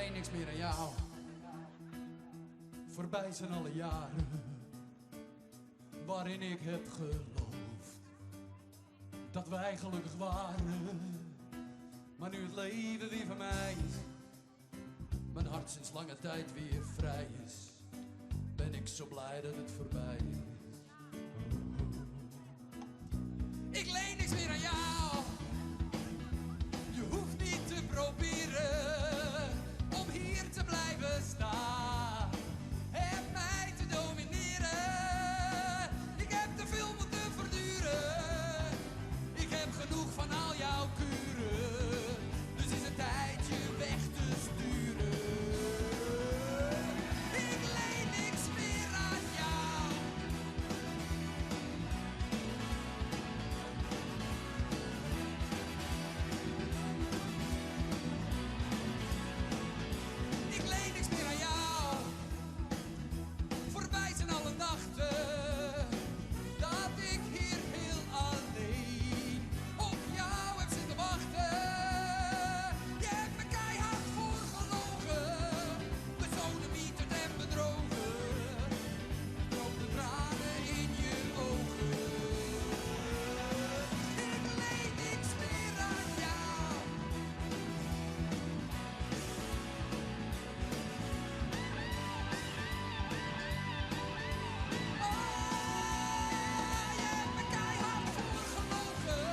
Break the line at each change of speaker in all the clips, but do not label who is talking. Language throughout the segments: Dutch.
leen niks meer aan jou. Voorbij zijn alle jaren waarin ik heb geloofd dat wij gelukkig waren. Maar nu het leven weer van mij is, mijn hart sinds lange tijd weer vrij is, ben ik zo blij dat het voorbij is. Ik leen niks meer aan jou. Je hoeft niet te proberen om hier te blijven staan en mij te domineren. Ik heb te veel moeten verduren. Ik heb genoeg van al jouw kuren. Dus is het tijd je weg te sturen. Ik leen niks meer aan jou. Ik leen niks meer aan jou. Voorbij zijn alle nachten dat ik hier heel alleen op jou heb zitten wachten. Je hebt me keihard voorgelogen, besodemieterd en bedrogen. Droogde tranen in je ogen. Ik leen niks meer aan jou. Je hebt me keihard voorgelogen,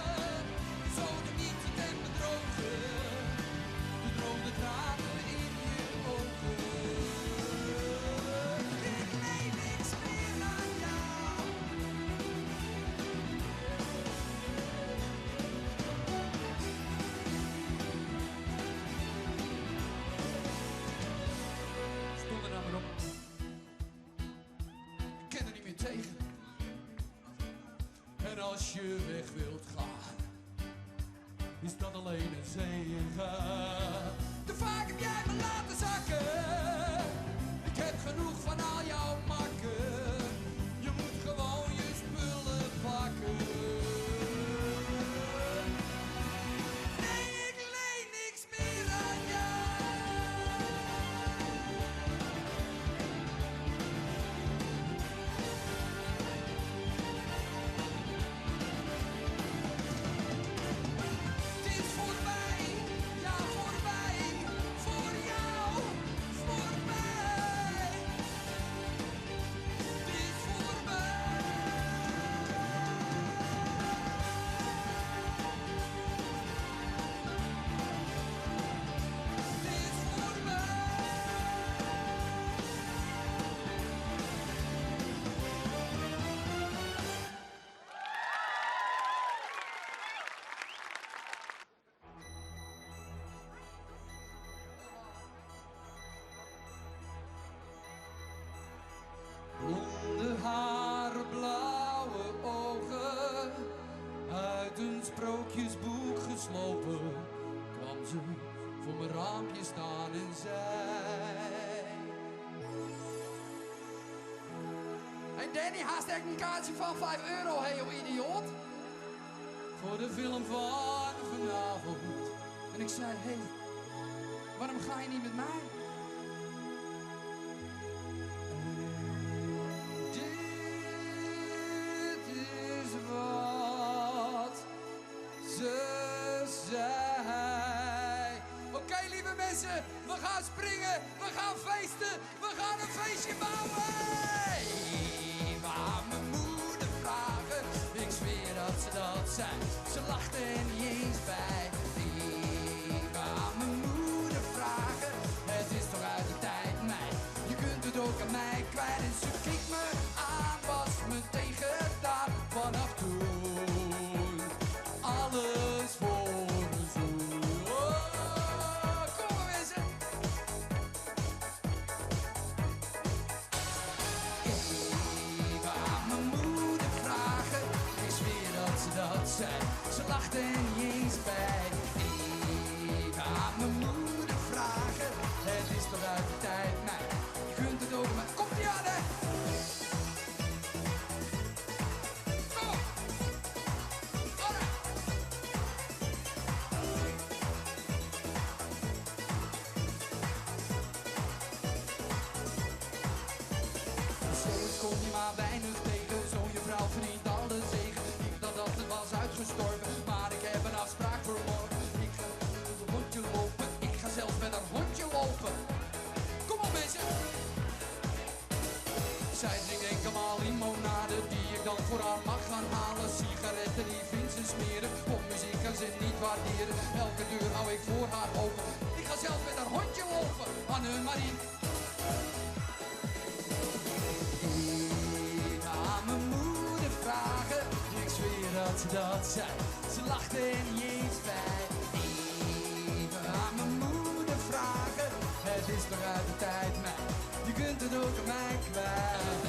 besodemieterd en bedrogen. De droogde tranen in je ogen. Ik leen niks meer aan jou. Stond er nou maar op. Ik ken er niet meer tegen. En als je weg wilt gaan, is dat alleen een zegen. Te vaak heb jij me laten zakken. Ik heb genoeg van al jouw makken. Je moet gewoon je spullen pakken. Nee, ik leen niks meer aan jou. Het is voorbij, ja voorbij, voor jou, voor mij. Het is voorbij. Het is voorbij. Blonde haren, blauwe ogen, uit een sprookjesboek geslopen, kwam ze voor mijn raampje staan en zei: Hey Danny, haast echt een kaartje van €5, hey joh idioot. Voor de film van vanavond. En ik zei: Hey, waarom ga je niet met mij? Dit is wat ze zei. Oké, lieve mensen, we gaan springen, we gaan feesten, we gaan een feestje bouwen. Even aan mijn moeder vragen, ik zweer dat ze dat zei. Ze lachte er niet eens bij. Even aan mijn moeder vragen, het is toch uit de tijd, meid. Je kunt het ook aan mij kwijt. En ze keek me aan, was meteen gedaan. Vanaf toen, alles voor een zoen. Oh, kom maar mensen. Even aan mijn moeder vragen, ik zweer dat ze dat zei. Ze lachte er niet eens bij. Zij drinkt enkelmaal limonade die ik dan voor haar mag gaan halen. Sigaretten die vindt ze smeren, popmuziek kan ze niet waarderen. Elke deur hou ik voor haar open, ik ga zelf met haar hondje lopen. Annemarie. Ik ga aan mijn moeder vragen, ik zweer dat ze dat zei. Ze lachte er niet eens bij. Even aan mijn moeder vragen, het is toch uit de tijd, meid. Je kunt het ook aan mij kwijt.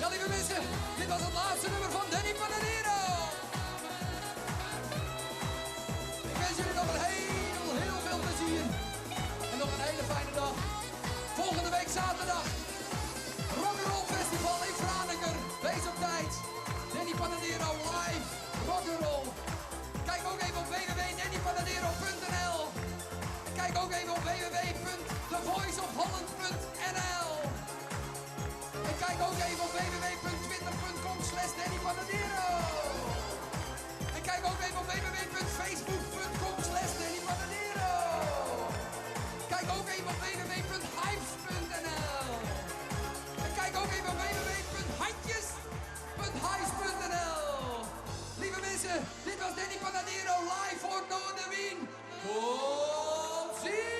Ja, lieve mensen, dit was het laatste nummer van Danny Panadero. Ik wens jullie nog een heel veel plezier. En nog een hele fijne dag. Volgende week zaterdag. Rock'n'Roll Festival in Franeker. Wees op tijd. Danny Panadero live. Rock'n'Roll. Kijk ook even op www.dannypanadero.nl. Kijk ook even op www.thevoiceofholland.nl. En kijk ook even op www.twitter.com/DannyPanadero. En kijk ook even op www.facebook.com/DannyPanadero. Kijk ook even op www.hypes.nl. En kijk ook even op www.handjes.hypes.nl. Lieve mensen, dit was Danny Panadero live voor Noorderwien. Tot ziens!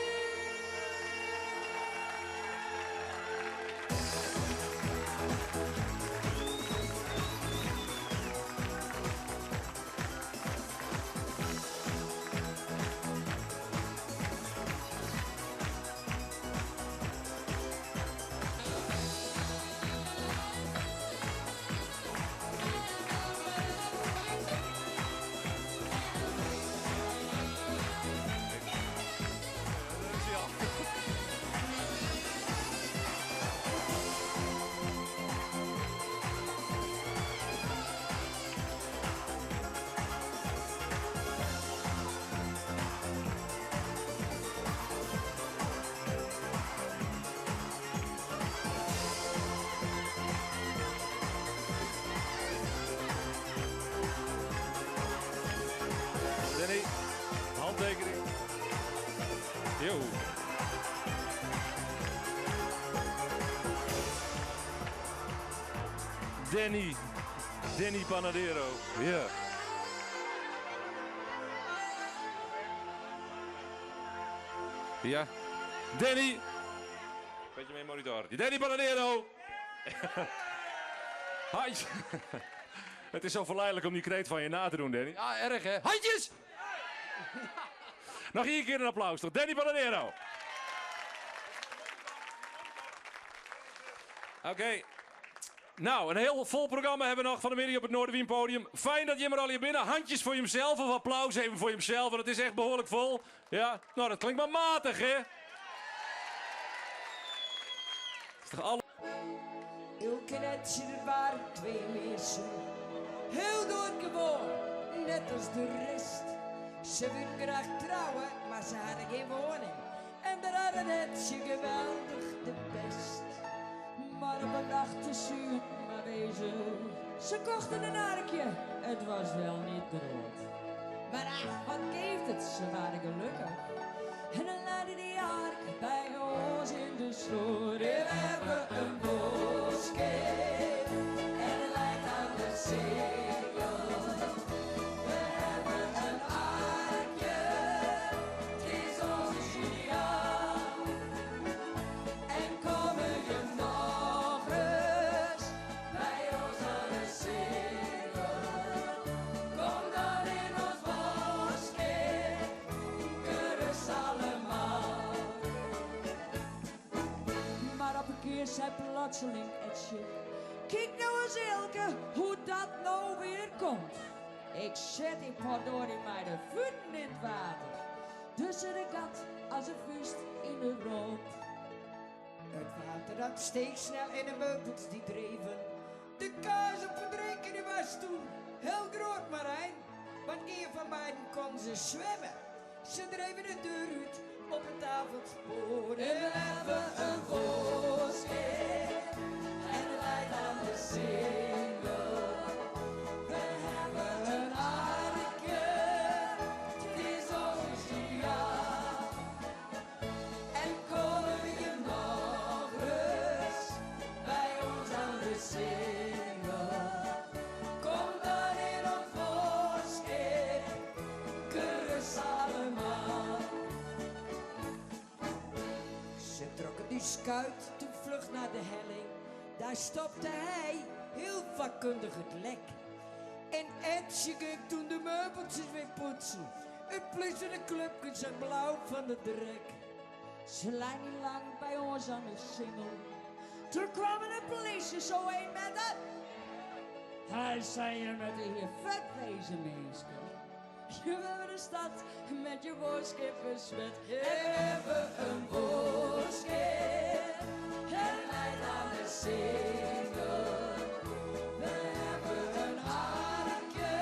Danny, handtekening. Yo. Danny Panadero. Ja. Ja. Danny. Beetje mee monitor. Danny Panadero. Hi. Het is zo verleidelijk om die kreet van je na te doen, Danny.
Ja, erg hè. Handjes!
Nog hier een keer een applaus toch? Danny Panadero. Oké. Nou, een heel vol programma hebben we nog van de middag op het Noorderwien podium. Fijn dat je er al hier binnen. Handjes voor jezelf of applaus even voor jezelf, want het is echt behoorlijk vol. Ja, nou dat klinkt maar matig, hè? Is toch alle...
Elke netje, er waren twee mensen. Heel doodgewoon, net als de rest. Ze wilden graag trouwen, maar ze hadden geen woning. En daar hadden netje geweldig de best. Maar op een dag te zuur maar wezen. Ze kochten een arkje, het was wel niet rood. Maar ach, wat geeft het, ze waren gelukkig. En dan leidde die ark bij ons in de sloot. We hebben een bosje en het lijkt aan de zegel. We hebben een arkje, het is ons ideaal. En komen je nog eens bij ons aan de zegel. Kom dan in ons bosje, gerust allemaal. Maar op een keer zei plotseling Etje: kijk nou eens Elke, hoe dat nou weer komt. Ik zet die potdorie mij de voeten in het water. Tussen de gat als een vuist in de rood. Het water dat steeg snel en de meubels die dreven. De kaas op het drinken die was toen heel groot Marijn. Want een van beiden kon ze zwemmen. Ze dreven de deur uit op het avondspoor. En we hebben een bosje en het leidt aan de singel. We hebben een arkje, het is ons ideaal. En komen je nog eens bij ons aan schuit te vlug naar de helling. Daar stopte hij heel vakkundig het lek. En Etje ging toen de meubeltjes weer poetsen. Het plissende clubje zijn blauw van de drek. Ze lijn niet lang bij ons aan de singel. Toen kwamen de politie zo een met het. Hij zei je met de heer vetwezen meester. Je hebben de stad met je woordskip besmet. En we hebben een woordskip. En leidt aan de singel. We hebben een harkje.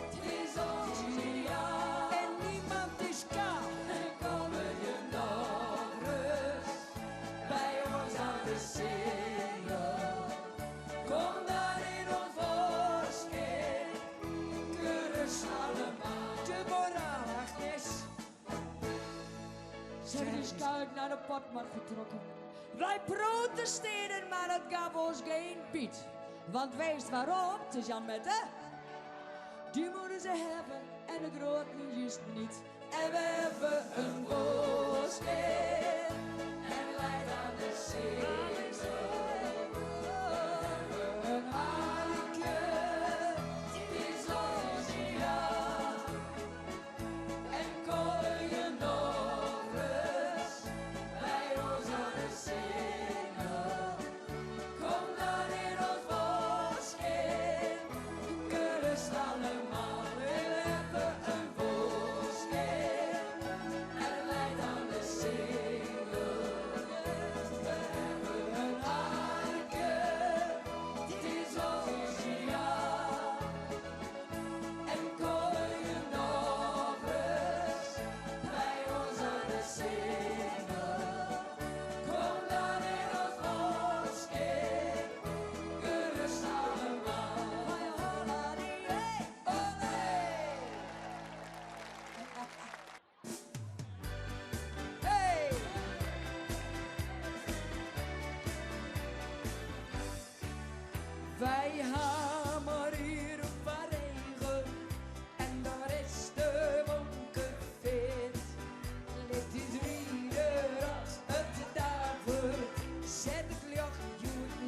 Het is ons ideaal. En niemand is kaal. En komen je nog rust. Bij ons aan de singel. Kom dan in ons woordskip. Gerust allemaal. De moraalachtig. Zijn de schuit naar de potmarkt getrokken. Wij protesteerden, maar dat gaf ons geen piet. Want wees waarom, het is Jan met de. Die moeten ze hebben en de groot juist niet. En we hebben een woordskip. En leidt aan de zee. Een harkje. Het is ons ideaal. En kon je nog rust bij ons aan de singel. Kom dan in ons woordskip. Gerust allemaal. We hebben een woordskip. En leidt aan de singel. We hebben een harkje. Het is ons ideaal. En kon je nog rust bij ons aan de singel. Kom dan in ons woordskip. Gerust allemaal. Hey! Wij hameren van regen en daar is de bonken fit. Ligt die drieder als het daarvoor, zet het licht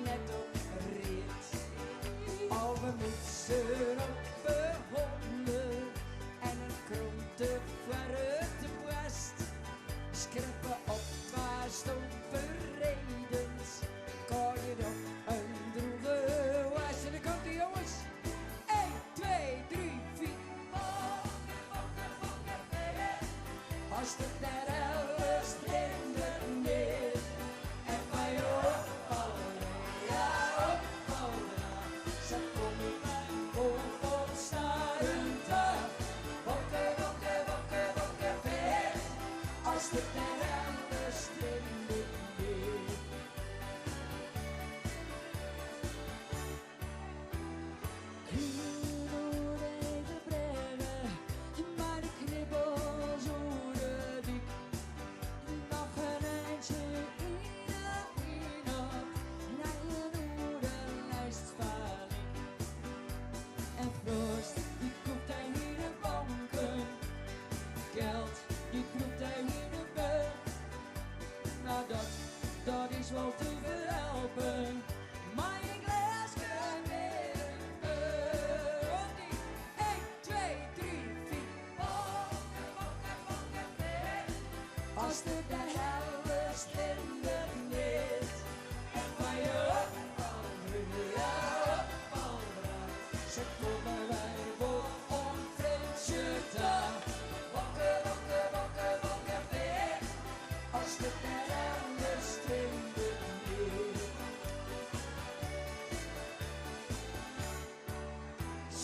net op rit. Alle mutsen op behonden en een kronte verrutte brest. Skrippen op waar stoomverredens, kan je nog een droeve was. En dan komt die jongens. 1, 2, 3, 4. Als het naar alles dringt niet. En van je opvallen, ja opvallen. Ze komen bij op starend af. Wokken, wokken, wokken, wokken weg. Als het naar alles dringt niet. Even brengen, maar de knibbels horen diep. Nog een eindje in naar je noordenlijst vallen. En Frost, die kroept hij in de banken. Geld, die kroept hij in de bel. Nou dat is wel te verhelpen. Maar je glas kan weer een beul. Komt ie? 1, 2, 3, 4. Wokken, wokken, wokken, weg. Als de helft slinder niet. En van je opvallen, ja opvallen. Ze komen wij voor onvrindje daar. Wokken, wokken, wokken, wokken, weg. Als de helft slinder niet.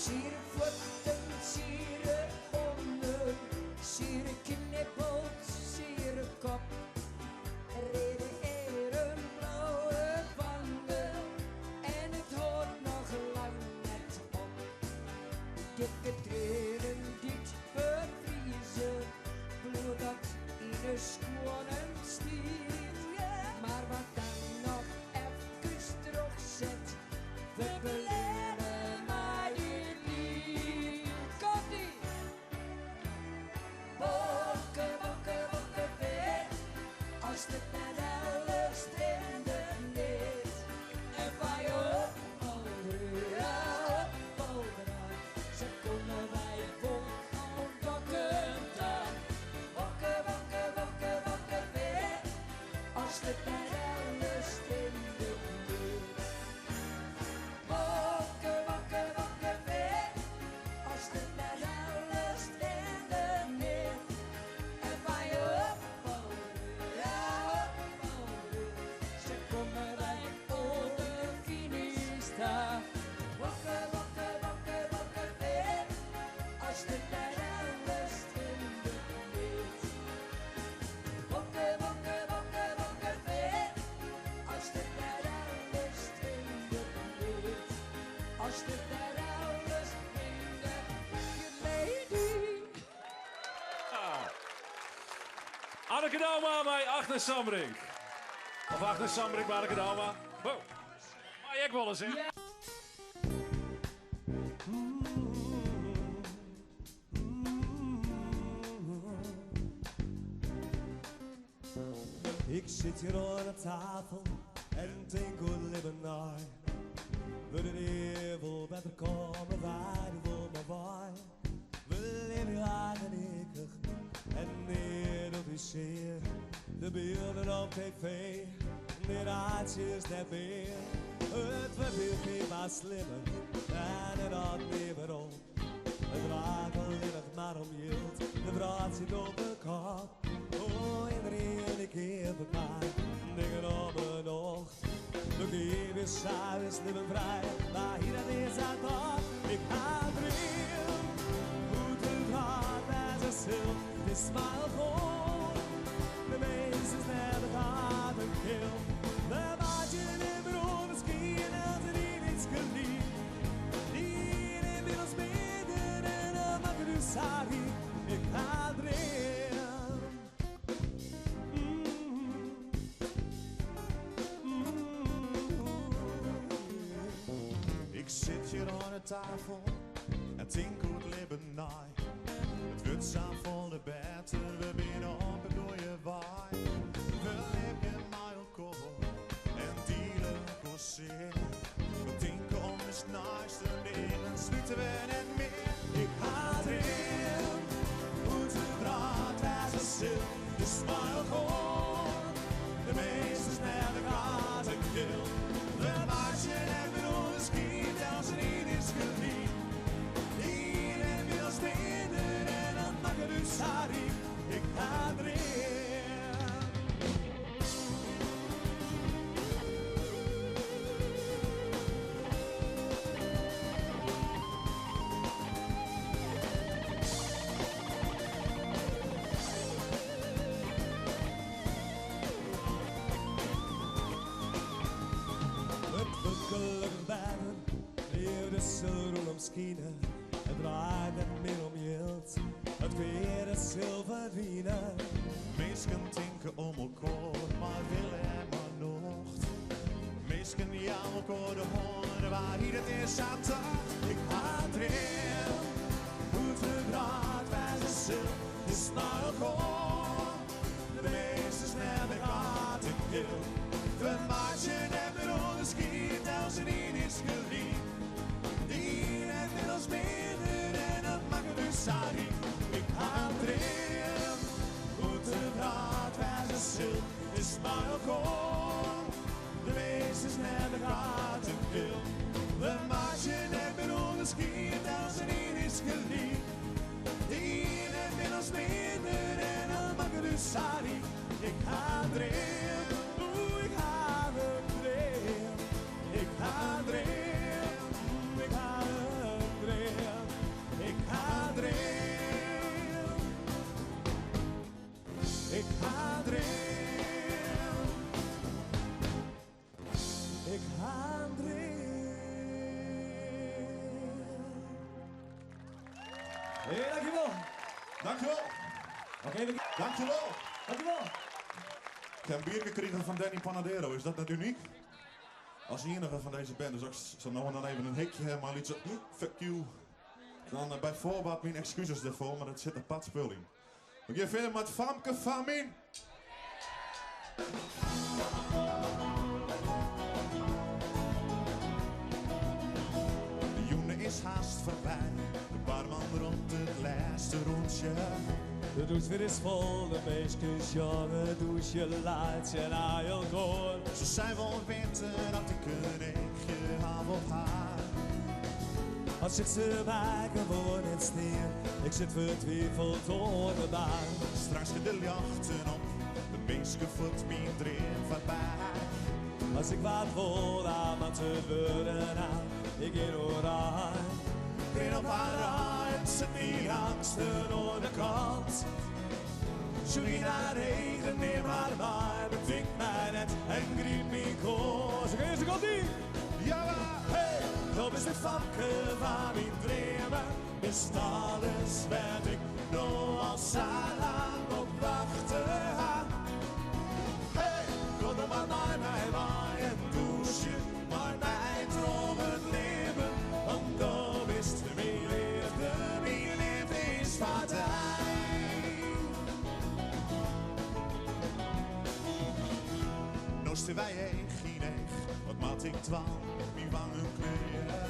Sieren voeten, sieren onder, sieren knippelt, sieren kop. Reden eren, blauwe wangen en het hoort nog lang net op. Dikke treden, dit vervriezen, bloed dat in de schoenen stiert. Maar wat dan nog even terugzet, we beleren maar dit lied. Komt-ie! Wokken, wokken, wokken, weg. Als het naar de het net alles in de buurt. Wokken, wokken, wokken weer, als het net alles in de buurt. En van je opvallen, ja opvallen, ze komen wij voor de finish staan. Wokken, wokken, wokken, wokken weer, als het net alles in de buurt. Wokken, wokken, wokken, wokken weer, als het net alles in de buurt. Als het net alles in de buurt, lady.
Anneke Dauma, mij Agnes Sambrink. Of Agnes Sambrink, maar Anneke Dauma. Wow. Maar ik wel eens, hè?
Ja.
Ik zit hier aan de tafel en denk hoe leven naar. We de heel beter komen waar voor me waar. We leven graag en eeuwig en niet op die zeer. De beelden op tv, de raadjes net weer. Het verbeeld me maar slimmer en het had niet meer op. Het raakt alleen maar om yield, de vraag zit op de kop. Oh, iedereen ik heb het maar, dingen op een ocht. De geef is s'avonds leven vrij, maar hier dat is het toch. Ik ga erin, hoe het gaat bij zichzelf, het is maar gewoon. De mensen hebben gaat een kil, de maatje in brood is kien als er niet iets geliefd. Die inmiddels midden en dan mag ik dus sorry, ik ga erin.
Ik zit hier aan de tafel en denk hoe het leven naai. Het wordt samen vol de beter, we binnen op een dode waai. We leven maar alcohol en dieren poseren. We denken om de snaaiste dingen, schieten we net meer. Ik ga erin, hoe het praat als een zil, de smile gewoon. De meeste snelle gaat een kill. We marchen en we doen een schiet als er niet is geliefd. Hier en weer als binnen en dan mag er dus sorry. Ik ga erin.
Het gelukkig bijten, eeuw de zon om schienen. Het draait niet meer om geld, het weer is zilverdienen.
Mensen denken om elkaar, maar willen er maar nog. Mensen ja elkaar de honden, waar hier het is aan taal. Ik ga erin, hoe het praat bij zichzelf, is maar elkaar. De meeste snelle gaat een kill. We marchen en we doen schiet als er niet is geliefd. Die en ons midden en dat mag er dus sorry. Ik ga erin, hoe het praat bij zichzelf, is maar elkaar. De meeste snelle gaat een kill. We marchen en we doen schiet als er niet is geliefd. Die en ons midden en dat mag er dus sorry. Ik ga erin, oeh ik ga erin. Ik ga erin, ik ga erin. Ik ga erin. Ik ga erin.
Ik ga erin. Hé, dankjewel.
Dankjewel,
Oké,
dankjewel.
dankjewel.
Ik heb een bier gekregen van Danny Panadero, is dat net uniek? Als enige van deze band, dus als ik zo nou en dan even een hikje heb, maar iets zo, fuck you. Dan bij voorbaat mijn excuses ervoor, maar dat zit een pad spul in. We gaan verder met Famke Famin. De joene is haast voorbij, de barman rond het laatste rondje.
De douche weer is vol, de meisjes jongen douche laatje naar je goor.
Ze zijn wel winter dat ik een eentje haal op haar.
Als zit ze mij gewoon in sneeuw, ik zit vertwijfeld door de baan.
Straks gaan de jachten op, de meeske voet mijn dream voorbij.
Als ik wat wil aan te worden aan, ik ga door aan.
Geen op haar rij, zit niet langs de noordkant. Zo wie naar regen, neem haar maar, bedwingt mij net en griep me koos.
Zo ga je die.
Ja maar, hey,
Dat is het vakken van mijn dromen, is alles wat ik nog al zo lang op wachten ha.
hey, kom dan maar naar mij, maar en douche, maar mij droom het leven.
Want dan wist mijn liefde is wat
Nosten wij geen echt, wat maat ik twaalf, wie wangen kleuren.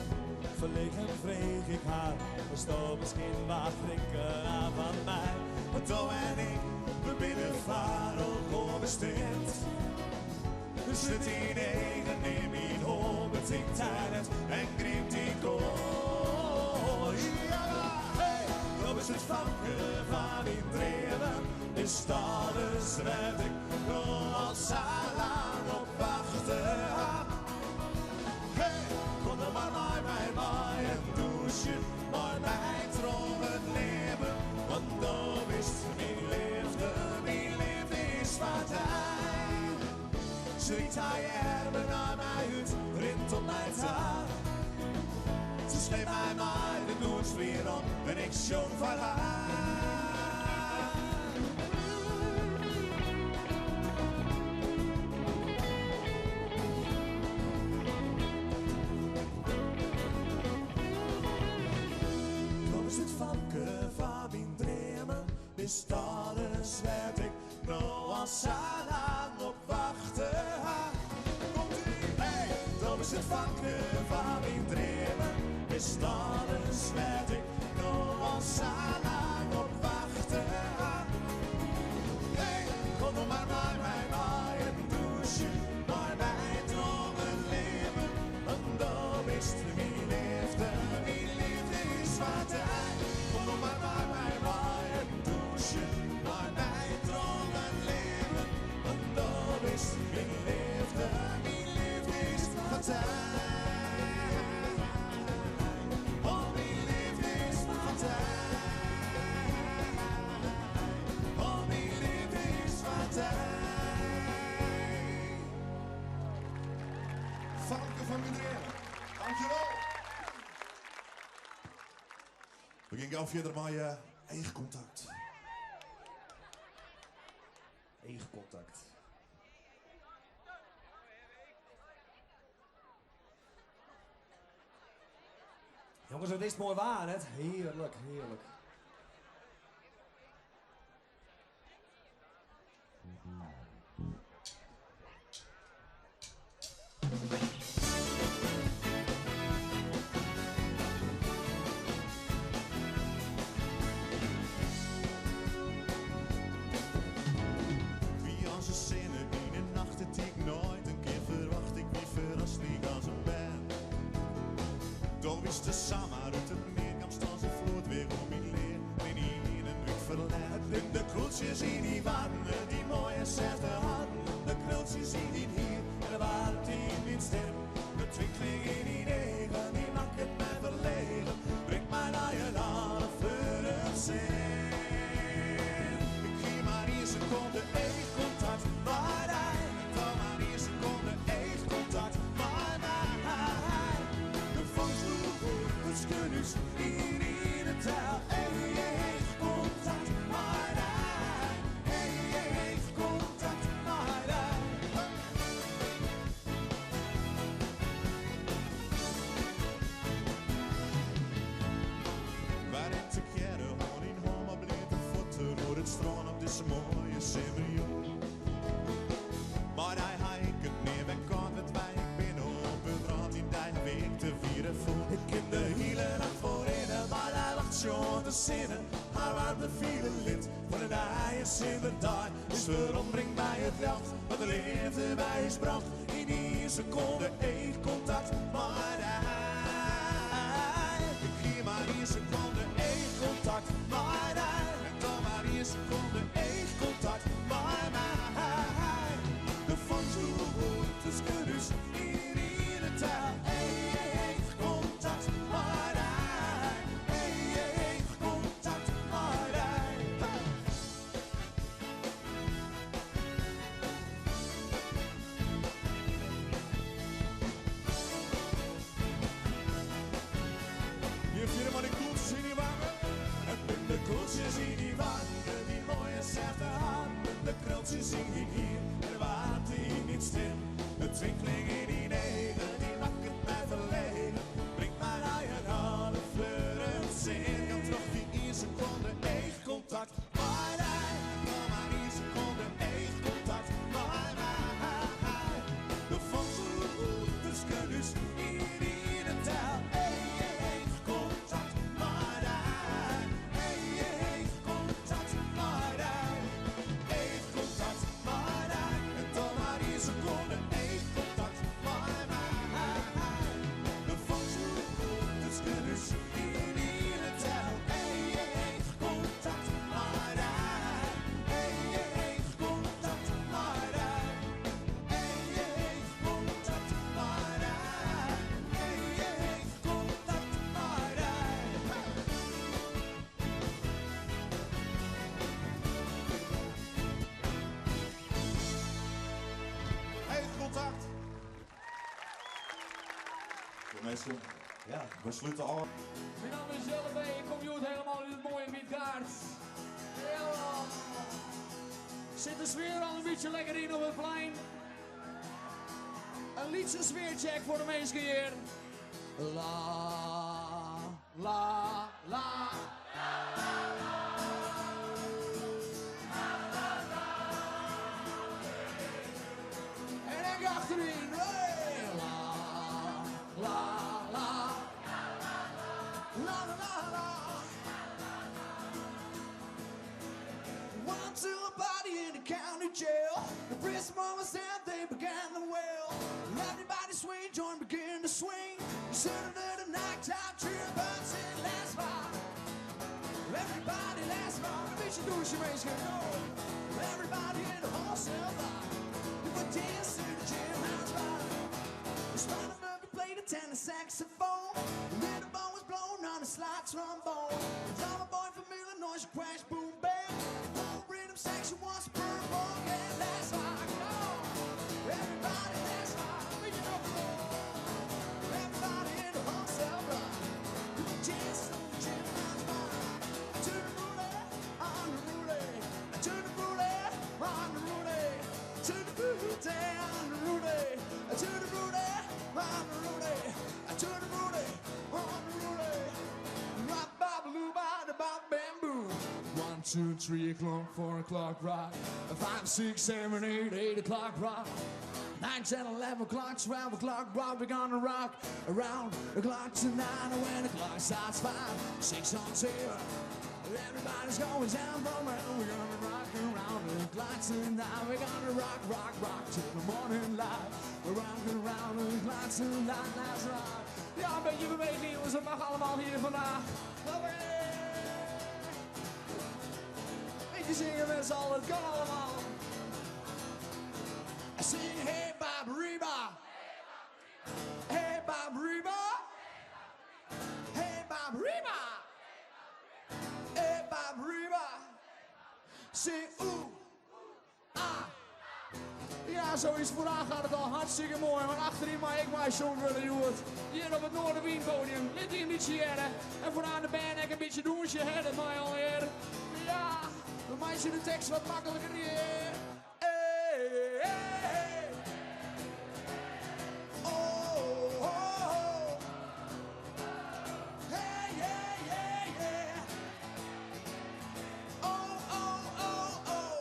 Verlegen vreeg ik haar, verstoor misschien wat drinken aan van mij.
Maar Tom en ik, we binnen varen onbestemd.
Dus
Zit in eigen, neem in hol, betinkt hij net en griept die kool. Ja, hey,
dat is het vakken van mijn dromen, is alles wat ik nog al zo lang op wachten ha.
hey, kom dan maar naar mij, maar en douche, maar mij droom het leven.
Want dan wist mijn liefde is wat hij.
Zwiet hij ermen naar mij uit, rint op mijn taal. Ze sleept mij maar de Noordsvlier op, en ik jong van haar.
Dat is het vakken van mijn dromen, is alles wat ik nog al zo lang op wachten ha. Hey, dat is het vakken van mijn dromen, is alles wat ik nog al zo lang op wachten ha.
Hey, kom dan maar naar mij, maar en douche, maar mij droom het leven.
Want dan wist mijn liefde is wat hij.
Kom dan maar naar mij, maar en douche, maar mij droom het leven.
Want dan wist mijn liefde
is wat hij. Oh, mijn liefde is wat hij. Oh, mijn liefde is wat hij. Varken van mijn dromen. Dankjewel. We gaan gauw verder met je eigen contact.
Eigen contact. Jongens, wat is het mooi waar, hè? Heerlijk, heerlijk.
Wie als een zinnen in een nacht het ik nooit een keer verwacht ik wie verrast niet als een ben. Toch is de samen uit het meerkamp als een vloed weer om in leer. Ben in een week verleid. En de krultjes in die wannen, die mooie zesde handen. De krultjes in die hier en de waard in die stem. De twinkeling in die negen, die maakt het mij verlegen. Brengt mij naar je land voor het zin. Ik geef maar hier seconde eigen contact, maar hij. Dan maar hier seconde eigen contact, maar hij. De vangstdoel, het schudus, hier in de taal. Eigen contact, maar hij. Eigen contact, maar hij. Waar ik te keren, gewoon in Homa blinde voeten door het strand op deze mooie Semillon. Maar hij haik het neer, wij kan het wij ik ben op een rand in die week te vieren voel. Ik ken de hele nacht voorin, maar hij lacht zo te zinnen. maar waar de file ligt voor de eiers in de dag is verandering bij het jacht. Wat de liefde bij is bracht in die seconde één contact. Maar ik geef maar die seconde één contact. Maar en dan maar die seconde één contact. Maar de van zo goed tussen dus in iedere taal. Één contact. Maar één contact. Maar je vindt maar de koeltjes in die wagen. En de koeltjes in die wagen, die mooie zachte handen, de krultjes in die hier, en de water in niet stil. De twinkeling in die negen, die lakken mij verleden, brengt mij naar je alle fleuren zin. Dan toch die één seconde één contact, maar dan maar één seconde één contact, maar de van zo goed, dus kunnen in de taal. Één contact, maar één contact, maar één contact, maar en dan maar één seconde één contact, maar de van zo goed, dus kunnen in de taal. Één contact, maar één contact, maar één contact, maar één contact, maar één contact. Mensen, ja, we sluiten al.
Mijn naam is Jelle B. Ik kom hier helemaal in het mooie Midgaard. Ja. Zit de sfeer al een beetje lekker in op het plein? Een liedje sfeercheck voor de mensen hier. La, la, la. En ik achterin. Hey. La, la, la. La, la, la, la. Went to a party in the county jail. The prison mama said they began to wail. Everybody swing, joint begin to swing. Sooner than a knocked out trip, but it last far. Everybody last far. The bitch do she makes her go. Everybody in the wholesale bar. We would dance to the jailhouse bar. The Spider Murphy played a tenor saxophone. The little boy was blowing on a slide trombone. The drummer boy from Illinois crash boom bang. The whole rhythm section was purple and that's rock. Everybody that's rock. Everybody in the wholesale bar. We would dance to the jailhouse bar. To the roulette, on the roulette. To the roulette, on the roulette. To the roulette, on the roulette. To the roulette, on the roulette. To the roulette, on the roulette. Rock, bop, loo, bop, da, bop, bamboo. 1, 2, 3 o'clock, 4 o'clock, rock. 5, 6, 7, 8, 8 o'clock, rock. 9, 10, 11 o'clock, 12 o'clock, rock. We're gonna rock around the clock tonight. And when the clock starts 5, 6 on 2. Everybody's going down from around. We're gonna rock around the clock tonight. We're gonna rock, rock, rock till the morning light. We're rocking around the clock tonight. That's right. Ja, een beetje beweging, jongens. Dat mag allemaal hier vandaag. Beetje zingen met z'n allen. Het kan allemaal. Sing hey Bob Reba. Hey Bob Reba. Hey Bob Reba. Hey Bob Reba. Sing oeh. Ah. Ja, zoiets vandaag gaat het al hartstikke mooi. Want achterin mag ik maar zo'n willen doen. Hier op het Noorderwienpodium. Dit hier een beetje jaren. En vooraan de band ik een beetje doen. Je hebt het mij al hier. Ja, dan maak je de tekst wat makkelijker hier. Hey, hey. Oh, oh, oh. Hey, hey, hey, hey. Oh, oh, oh, oh.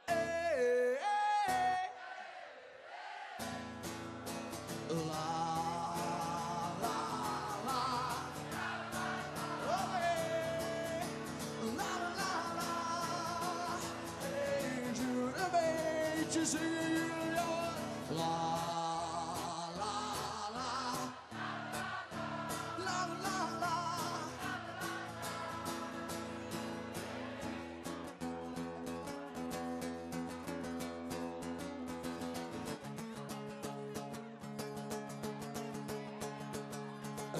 Hey, hey. La, la, la. Oh, hey. liedje zingen jullie, jongen. La, la, la. La, la, la.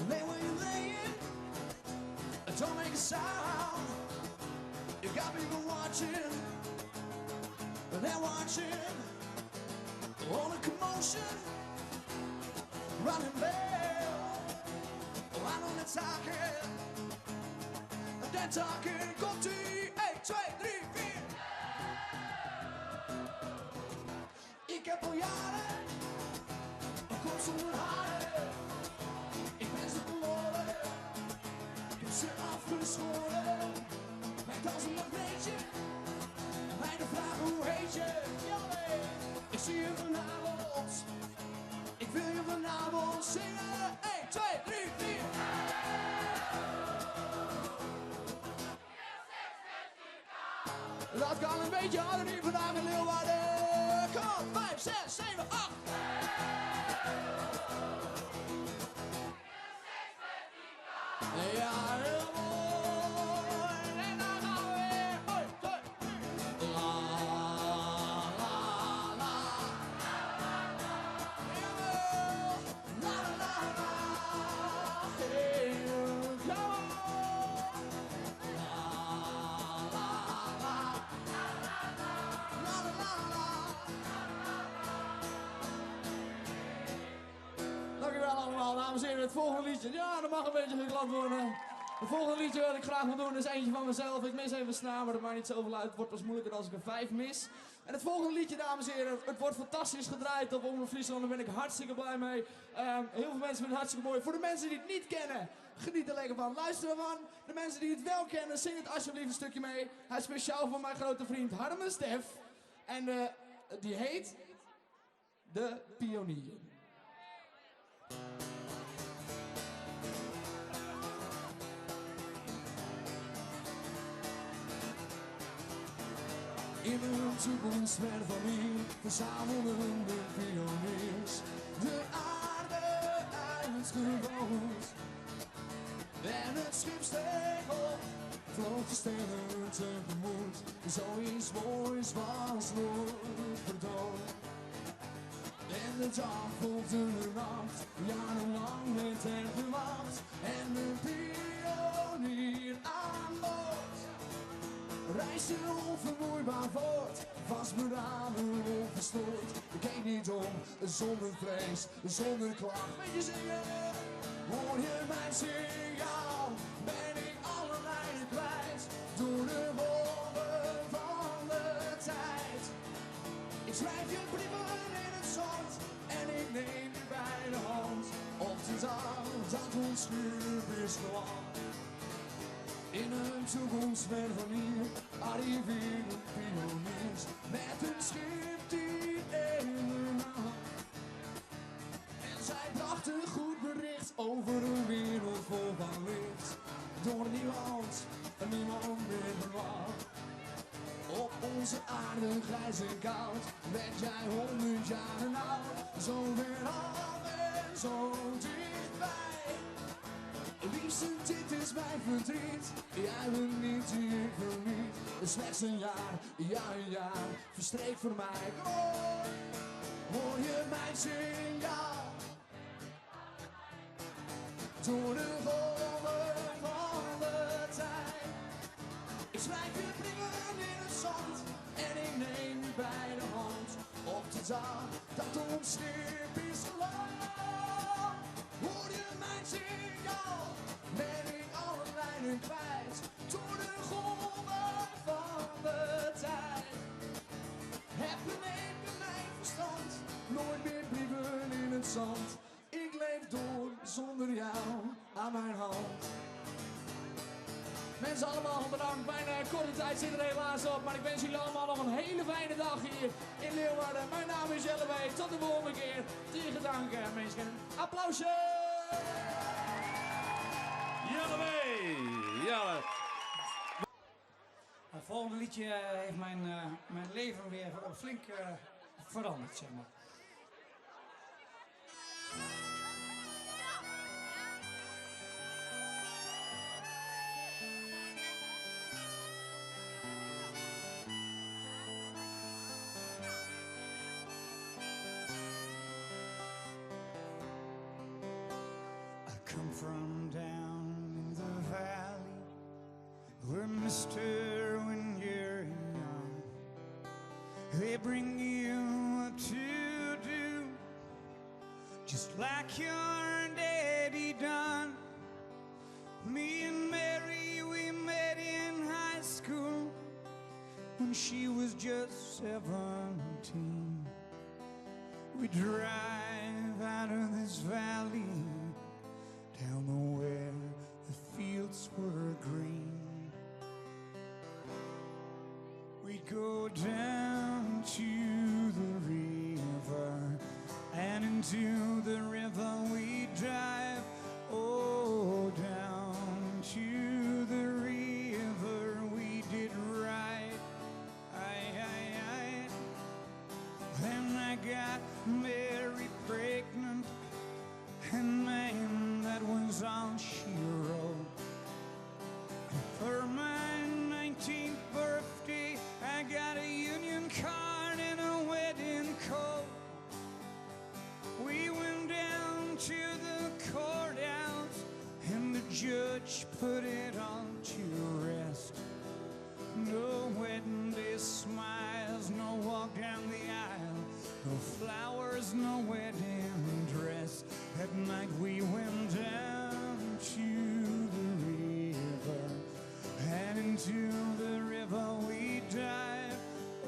Lay where you're laying, don't make a sound. You got people watching, they're watching. All the commotion, running back. Oh, I know they're talking, they're talking. Komt ie, 1, 2, 3, 4. Ik heb al jaren, een kop zonder haren. Ik ben ze verloren, ik heb ze afgeschoren. Mijn kans een magneetje, mijn vraag hoe heet je? Ik zie je vanavond, ik wil je vanavond zingen. 1, 2, 3, 4. Dat kan een beetje harder hier vandaag in Leeuwarden. Kom, 5, 6, 7, 8. Ja, heel mooi. En dan gaan we weer. 1, 2, 3. La, la, la. Jawel. La, la, la. Hey, jawel. La, la, la. La, la, la. Dankjewel allemaal, dames en heren. Het volgende liedje, ja, dat mag een beetje geklap worden. Het volgende liedje wat ik graag wil doen is eentje van mezelf. Ik mis even snaar, maar dat maakt niet zoveel uit. Het wordt pas moeilijker als ik er 5 mis. En het volgende liedje, dames en heren, het wordt fantastisch gedraaid op Omroep Friesland. Daar ben ik hartstikke blij mee. Heel veel mensen vinden het hartstikke mooi. Voor de mensen die het niet kennen, geniet er lekker van. Luister ervan. De mensen die het wel kennen, zing het alsjeblieft een stukje mee. Hij is speciaal voor mijn grote vriend Harm en Stef. En die heet De Pionier. In een toekomst ver van hier verzamelden de pioniers de aarde uitgewoond. En het schip steeg op, vloog de sterren tegemoet. Zoiets moois was nooit verdoofd. En de dag volgde de nacht, jarenlang werd er gewacht. En de pionier aan boord reisde onvermoeibaar voort, vastberaden onverstoord. Ik keek niet om, zonder vrees, zonder klacht. Weet je zingen, hoor je mijn signaal? Ben ik alle lijnen kwijt, door de golven van de tijd. Ik schrijf je brieven in het zand, en ik neem je bij de hand. Op de dag dat ons schip is geland. In een toekomst ver van hier arriveren pioniers met een schip die in hand. En zij brachten goed bericht over een wereld vol van licht. Door niemand meer verwacht. Op onze aarde grijs en koud werd jij 100 jaren oud. Zo weer af en zo dichtbij. Liefste, dit is mijn verdriet. Jij bent niet die ik verliet. Slechts een jaar, ja een jaar, verstreek voor mij. Oh, hoor je mijn signaal? Door de golven van de tijd. Ik schrijf je brieven in het zand en ik neem je bij de hand. Op de dag dat ons schip is geland. Hoor je mijn signaal? Ben ik alle lijnen kwijt, door de golven van de tijd. Heb beneden mijn verstand, nooit meer brieven in het zand. Ik leef door zonder jou aan mijn hand. Mensen allemaal bedankt, mijn korte tijd zit er helaas op. Maar ik wens jullie allemaal nog een hele fijne dag hier in Leeuwarden. Mijn naam is Jelle B. Tot de volgende keer. Tegen gedanken mensen. Applausje!
Jelle mee! Jelle.
Het volgende liedje heeft mijn leven weer flink veranderd, zeg maar.
Come from down in the valley where, mister, when you're young, they bring you up to do just like your daddy done. Me and Mary, we met in high school when she was just 17. We drive out of this valley down where the fields were green. We'd go down to the river, and into the river we'd drive. Oh, down to the river we did ride. Aye. Then I got Mary pregnant, and man, that was all she wrote. For my 19th birthday, I got a union card and a wedding coat. We went down to the courthouse, and the judge put it all to rest. No wedding day smiles, no walk down the aisle, no flowers, no wedding dress. At night we went down to the river, and into the river we dive.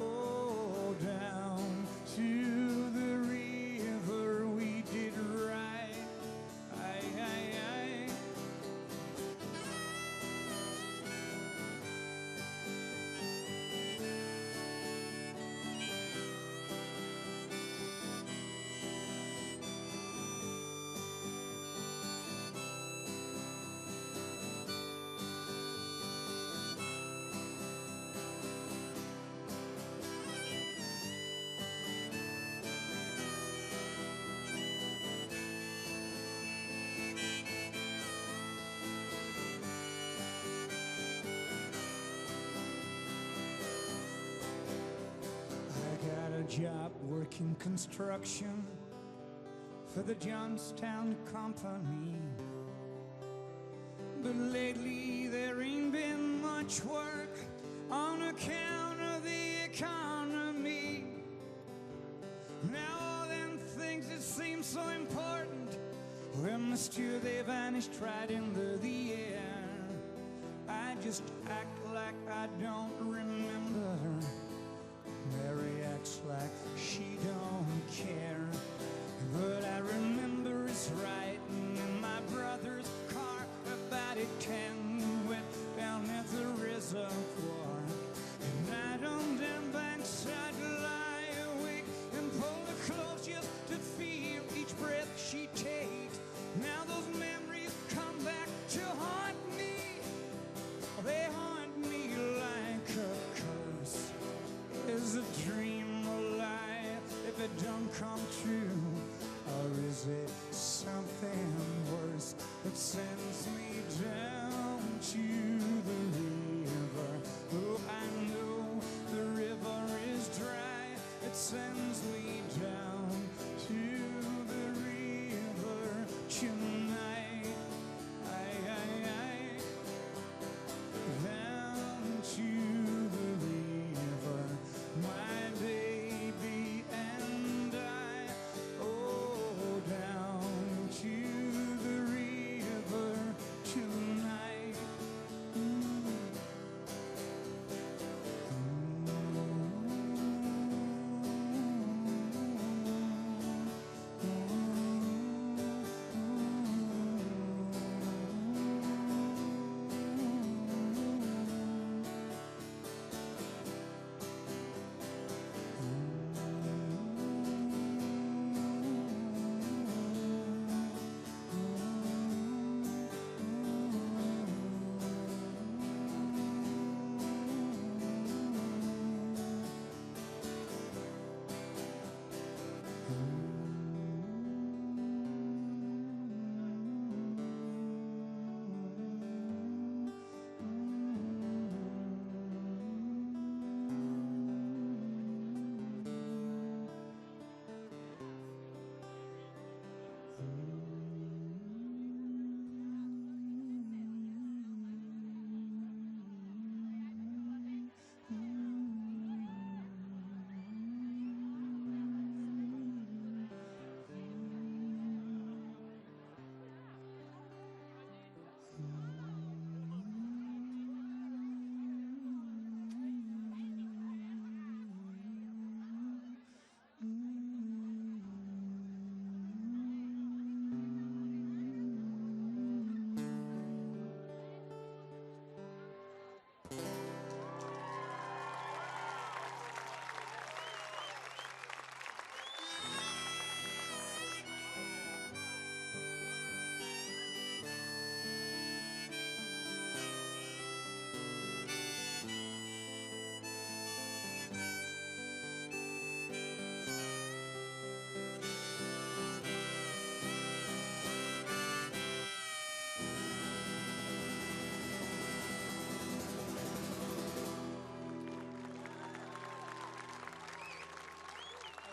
Oh, down to the river we did ride. Aye. Job working construction for the Johnstown Company, but lately there ain't been much work on account of the economy. Now all them things that seem so important, well, mister, they vanished right into the air. I just act like I don't remember. Mary acts like she don't care, but I remember it's riding in my brother's car about at 10. Went down at the reservoir, and night on them banks I'd lie awake and pull her close just to feel each breath she takes. Now those memories come back to haunt me. They haunt me like a curse. Is a dream a lie if it don't come true? Or is it something worse that sends me down to the river? Oh, I know the river is dry. It sends me down to the river tonight. Aye. Down to the river, my baby and I. Oh, down to the river tonight.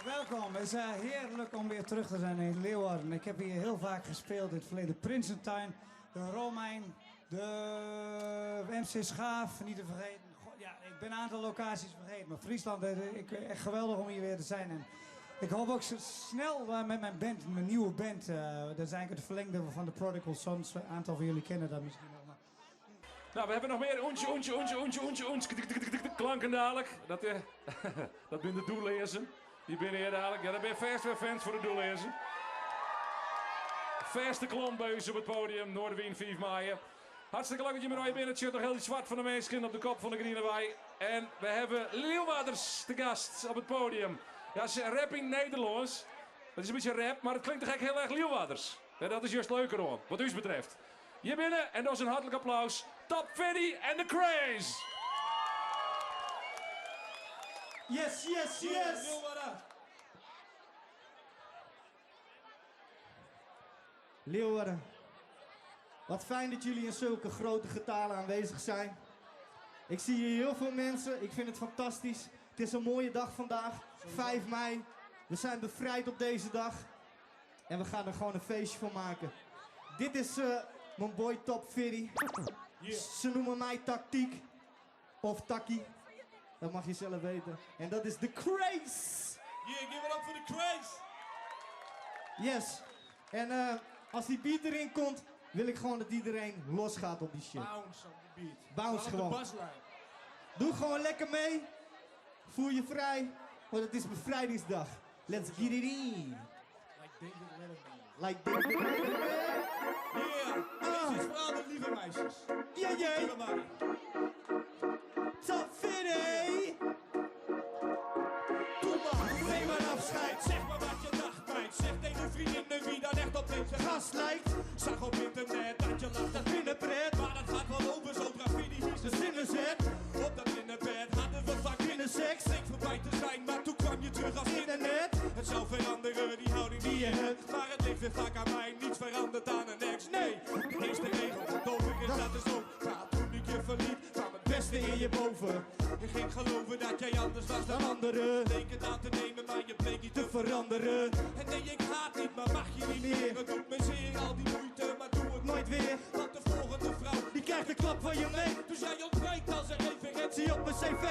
Welkom, het is heerlijk om weer terug te zijn in Leeuwarden. Ik heb hier heel vaak gespeeld in het verleden. Prinsentuin, de Romein, de MC Schaaf, niet te vergeten. Goh, ja, ik ben een aantal locaties vergeten, maar Friesland, echt geweldig om hier weer te zijn. En ik hoop ook snel met mijn band, mijn nieuwe band. Dat is eigenlijk het verlengde van de Prodigal Sons. Een aantal van jullie kennen dat misschien nog.
Nou, we hebben nog meer klanken dadelijk. Dat zijn de doellezen. Die binnen hier dadelijk. Ja, dat ben je vast weer fans voor de doellezen. Verste klompbeus op het podium, Noorderwien 5 mei. Hartstikke leuk dat je met mij bent. Het shirt nog heel zwart van de mensen op de kop van de Greeneway. En we hebben Leeuwarders te gast op het podium. Ja, ze rapping Nederlands. Dat is een beetje rap, maar het klinkt toch heel erg Leeuwarders. Ja, dat is juist leuker hoor, wat u betreft. Hier binnen, en dat is een hartelijk applaus. Top Fiddy en The Craze.
Yes, yes, yes! Leeuwarden, wat fijn dat jullie in zulke grote getalen aanwezig zijn. Ik zie hier heel veel mensen, ik vind het fantastisch. Het is een mooie dag vandaag, 5 mei. We zijn bevrijd op deze dag. En we gaan er gewoon een feestje van maken. Dit is mijn boy Top Fiddy. Ze noemen mij Tactiek. Of Takkie. Dat mag je zelf weten. En dat is The Craze.
Yeah, give it up for The Craze.
Yes. En als die beat erin komt, wil ik gewoon dat iedereen losgaat op die shit.
Bounce on the beat.
Bounce gewoon. Doe gewoon lekker mee. Voel je vrij. Want het is bevrijdingsdag. Let's get it in. Like David Letterman.
Yeah, deze is voor alle lieve meisjes.
Yeah, yeah. Top Fiddy.
Doe maar, neem maar afscheid. Zeg maar wat je dacht, meid. Zeg tegen vriendinnen wie dan echt op deze
Gast lijkt.
Zag op internet dat je lacht, dat binnenpret. Maar dat gaat wel over, zo graffiti wie ze zinnen zet. Op dat binnenbed hadden we vaak binnenseks. Leek voorbij te zijn, maar toen kwam je terug als internet. Het zou veranderen, die houding die je hebt. Maar het ligt weer vaak aan mij, niets verandert aan een ex. Nee, de eerste regel, het over is dat is ook. Maar toen ik je verliet, kwam het beste in je boven. Je ging geloven dat jij anders was dan anderen. Leek het aan te nemen, maar je bleek niet te veranderen. En nee, ik haat niet, maar mag je niet meer. Het doet me zeer, al die moeite, maar doe het nooit weer. Want de volgende vrouw, die krijgt een klap van je mee. Dus jij ontbreekt als een referentie op mijn cv.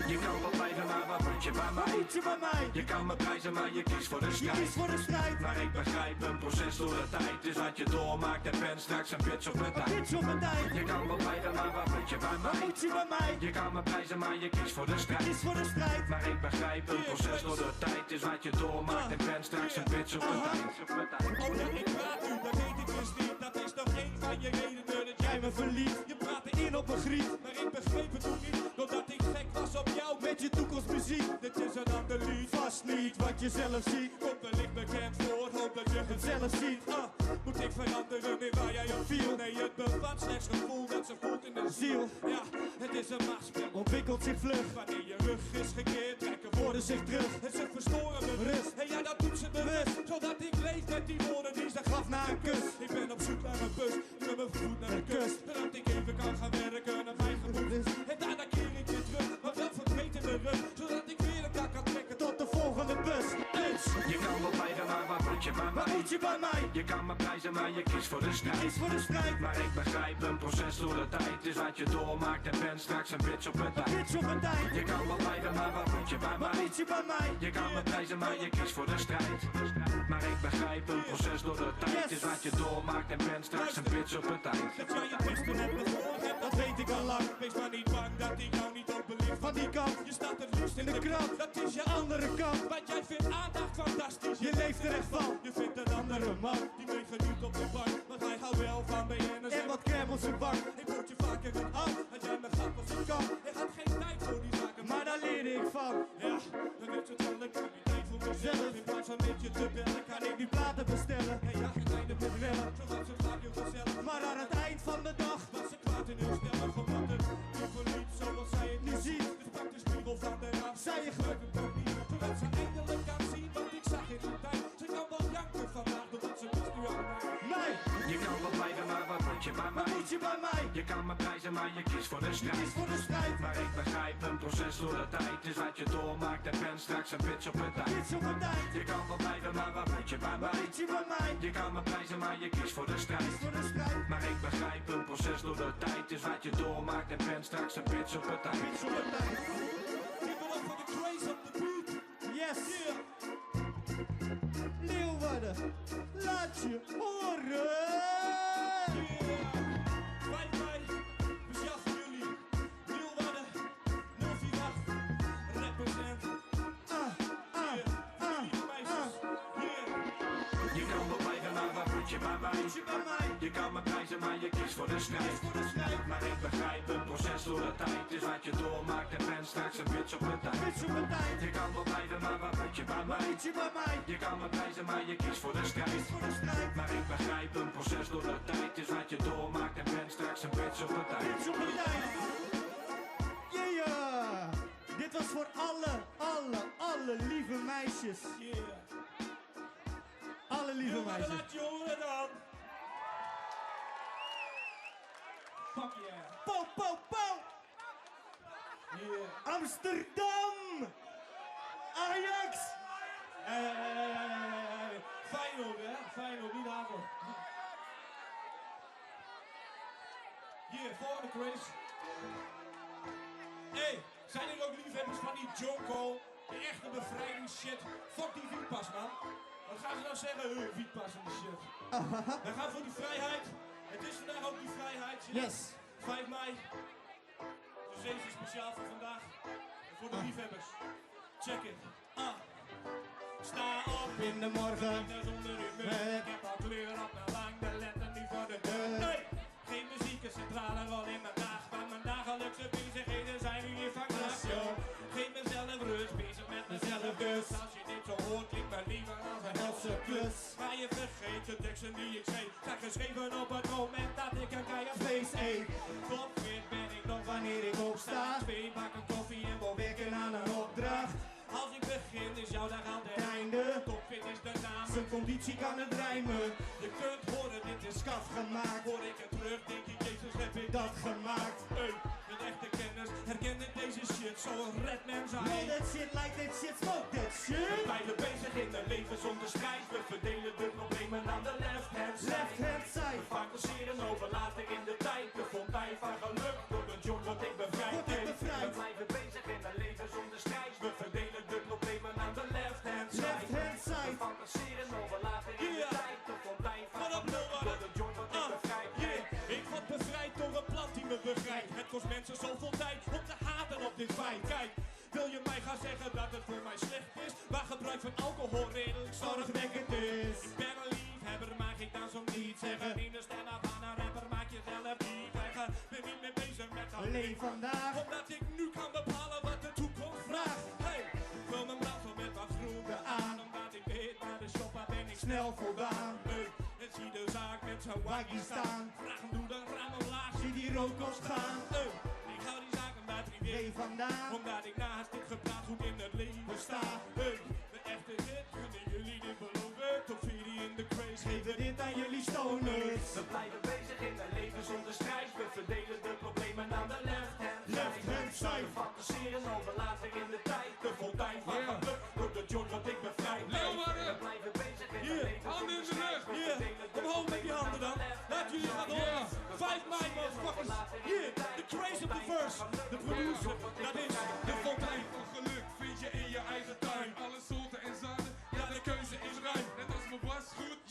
Je kan wel blijven, maar wat moet je bij mij?
Wat moet je bij mij?
Je kan me prijzen, maar je kiest voor de
Je
strijd.
kiest voor de strijd.
Maar ik begrijp een proces door de tijd. Dus wat je doormaakt en bent straks een bitch op mijn tijd.
Bitch op mijn tijd.
Je kan wel blijven, maar wat moet je bij
Wat
mij?
moet je bij mij?
Je kan me prijzen, maar je kiest voor de strijd.
Kies voor de strijd.
Maar ik begrijp een proces door de tijd. Is wat je doormaakt en bent straks een bitch op mijn tijd.
Oh ja, ik praat nu, dat weet ik dus niet. Dat is nog één van je redenen dat jij me verliet. Je praatte in op een griet, maar ik begreep het toen niet. Doordat ik gek was op jou met je toekomstmuziek. Dit is een ander lied, vast niet wat je zelf ziet. Komt wellicht bekend voor, hoop dat je het zelf ziet. Moet ik veranderen in waar jij op viel? Nee, het bevat slechts gevoel dat ze voelt in de ziel. Ja, het is een machtsspel,
Ontwikkelt zich vlug.
wanneer je rug is gekeerd, trekken woorden zich terug. En ze verstoren me
Rust.
En ja, dat doet ze bewust. Zodat ik leef met die woorden die ze gaf na een kus. Ik ben op zoek naar een bus, met mijn voet naar de kust. Zodat ik even kan gaan werken naar mijn gemoed. En daarna keer ik weer terug, maar wel vergeten de rug. Zodat ik weer een kan trekken
Tot de volgende bus. Bitch.
Je kan wel blijven, maar wat moet je bij
Wat
mij?
moet je bij mij?
Je kan me prijzen, maar je kiest voor de strijd.
Kies voor de strijd.
Maar ik begrijp een proces door de tijd. Is wat je doormaakt en bent straks een bitch op mijn tijd.
Bitch op mijn tijd.
Je kan wel blijven, maar wat moet je bij
Wat
mij?
moet je bij mij?
Je kan me prijzen, maar je kiest voor de strijd. Maar ik begrijp een proces door de tijd. Is wat je doormaakt en bent straks een bitch op mijn tijd.
Dat jij je beste met me voor hebt, dat weet ik al lang. Wees maar niet bang dat ik jou niet op belicht.
Van die kant.
Je staat het liefst in de krant, dat is je
Andere kant.
Want jij vindt aandacht fantastisch.
Je leeft er echt van.
Je vindt een andere man, die mee geniet op de bank. Want hij houdt wel van BN'ers
En wat crème op zijn bank.
Ik moet je vaker een hand, als jij me gaat als ik kan. Ik had geen tijd voor die zaken,
Maar daar leer ik van.
ja, dan is het wel ik heb tijd voor mezelf. In plaats van met je te bellen, kan ik
Die platen bestellen.
en ja, geen einde met rellen. Zodat ze vaak heel gezellig.
Maar aan het eind van de dag.
Was ze kwaad in hun stemmen, omdat het niet verliep zoals zij het nu ziet. Dus pak de spiegel van de raam,
Zij je
gelukt het ook niet. Zodat ze eindelijk kan zien wat ik zag in de tijd. Ze kan wel janken vandaag, doordat ze mist nu aan mij.
Mij.
Je kan wel blijven, maar wat moet je bij
Wat
mij?
moet je bij mij?
Je Je kan me prijzen, maar je kiest voor de strijd. Maar ik begrijp een proces door de tijd is wat je doormaakt en bent straks een bitch op het tijd. Je kan wel blijven, maar wat moet je bij mij? Je kan me prijzen, maar je kiest voor de strijd. Maar ik begrijp een proces door de tijd is wat je doormaakt en bent straks een bitch op het tijd.
Give it up for the craze of the beat.
Yes.
Yeah.
Leeuwarden, laat je horen.
Yeah. 5 mei, speciaal voor jullie. Leeuwarden, 048, represent.
Je kan wel blijven, maar wat moet je bij mij? Je kan me prijzen, maar je kiest voor de strijd. Maar ik begrijp een proces door de tijd is wat je doormaakt en bent straks een bitch op het tijd. Je kan wel blijven, maar wat moet je bij mij? Je kan me prijzen, maar je kiest voor de strijd. Maar ik begrijp een proces door de tijd is wat je doormaakt en bent straks een bitch op het tijd.
Yeah. Dit was voor alle lieve meisjes.
Yeah.
Alle lieve
Leeuwarden,
meisjes.
laat je horen dan. Fuck yeah.
Po, po, po.
Yeah.
Amsterdam. Ajax.
Feyenoord, hè? Feyenoord, niet Havel. Hier, volgende quiz. Hey, zijn er ook liefhebbers van die Jonko? De echte bevrijdingsshit. Fuck die wietpas, man. Wat gaan ze nou zeggen? Wietpas en die shit. Wij gaan voor die vrijheid. Het is vandaag ook die vrijheid.
Yes.
5 mei. Dus deze is speciaal voor vandaag. En voor de liefhebbers. Check it. Sta op
In de morgen.
de zonder in me. Ik heb al kleur op mijn wang, de letter nu voor de deur. Nee, geen muziek, een centrale rol in mijn dag. Maar mijn dagelijkse bezigheden zijn nu hier van klas, joh. Geef mezelf rust, bezig met mezelf dus. Als je dit zo hoort, klinkt mijn liever als een helse klus. Maar je vergeet de teksten die ik schreef. Zijn geschreven op het moment dat ik een keihard feest eet. Topfit ben ik nog wanneer ik opsta. 2 bakken koffie en wil werken aan een opdracht. Als ik begin is jouw dag altijd einde. Topfit is de naam, zijn conditie kan het rijmen. Je kunt horen, dit is skaf gemaakt. Hoor ik het terug, denk ik, Jezus, heb ik dat gemaakt. Hey, met echte kennis herken ik deze shit zoals Redman zijn.
Roll that shit like that shit, smoke that
We
shit.
blijven bezig in een leven zonder strijd. We verdelen de problemen aan de left hand side.
Left hand side.
We fantaseren over later in de tijd. De fontein van geluk door de joint wat ik bevrijd.
Wat ik bevrijd.
We blijven bezig in een leven zonder strijd. We verdelen de problemen aan de left hand side.
Left hand side.
We fantaseren over later in de tijd. De fontein van geluk door de joint wat ik bevrijd. Ik word bevrijd door een plant die me begrijpt. Het kost mensen zoveel tijd om te haten op dit feit. Kijk, wil je mij gaan zeggen dat het voor mij slecht is? Waar gebruik van alcohol redelijk zorgwekkend is. Ik ben een liefhebber, mag ik dan zo niet zeggen. In de stem van een rapper maak je zelf niet leggen. Ben niet meer bezig met
Alleen vandaag.
omdat ik nu kan bepalen wat de toekomst vraagt. Hey, ik vul mijn brandstof met wat groente aan. Omdat ik weet, naar de shopper ben ik
Snel voldaan.
Hey, en zie de zaak met zo'n waggie staan. Vraag hem doe dan raam omlaag.
Zie die rookos gaan.
Hey, ik hou die zaak een bij privé.
Hey, vandaan.
Omdat ik naast dit gepraat goed in het leven sta. Hey, de echte hit, kunnen jullie dit beloven? Top 4 in de craze,
Geven dit aan jullie stoners.
we blijven bezig in een leven zonder strijd. We verdelen de problemen aan de left hand side.
Left hand side.
We fantaseren over later in de tijd. De fontein van geluk door de joint wat ik bevrijd.
Leeuwarden.
We blijven bezig in een
Hier,
leven
handen in
zonder
de
strijd.
lucht.
We verdelen de
Omhoog met die
problemen
handen
aan
dan.
de left
Laat jullie gaan horen. 5 mei, motherfuckers. Hier, de craze of the verse. De producer, dat is de fontein van geluk. Vind je in je eigen tuin. Alle soorten en zaden, ja de keuze is ruim. Net als mijn wasgoed,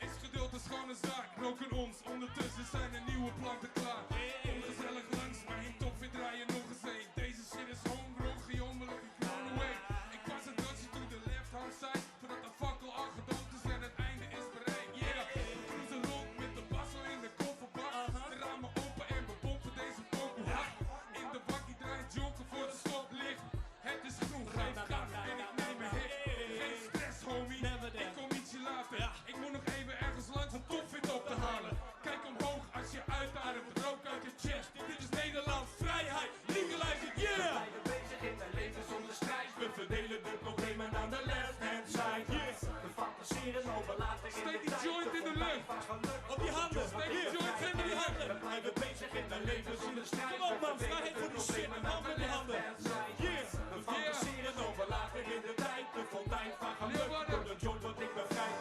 is geduld een schone zaak. Roken ons, ondertussen zijn er nieuwe planten klaar. Kom gezellig langs, mijn topfit draaien nog eens een. Deze shit is homegrown, gejommelig en blown away. Ik pas een dutje to the left hand side, voordat de fakkel al gedood is en het einde is bereikt. Yeah, we cruisen rond met de bassel in de kofferbak. De ramen open en we pompen deze pokoe hard. In de bakkie draait jonken voor de stoplicht. Het is genoeg, geef gas en ik neem een hit. Geen stress homie, ik kom ietsje later. Ik moet nog even ergens langs een topfit op te halen. Kijk omhoog als je uitademt, rook uit je chest. Dit is Nederland, vrijheid, legalize it, yeah! We blijven bezig in een leven zonder strijd. We verdelen de problemen aan de left hand side. We fantaseren over later in de tijd. Steek die joint in de lucht. Op
op die handen. Hier, geef me die handen.
We blijven bezig in de levensstrijd.
Kom op man, vrijheid voor die shit. Een hand met die handen. Hier.
We fantaseren over later in de tijd. De fontein van geluk. Door de joint wat ik bevrijd.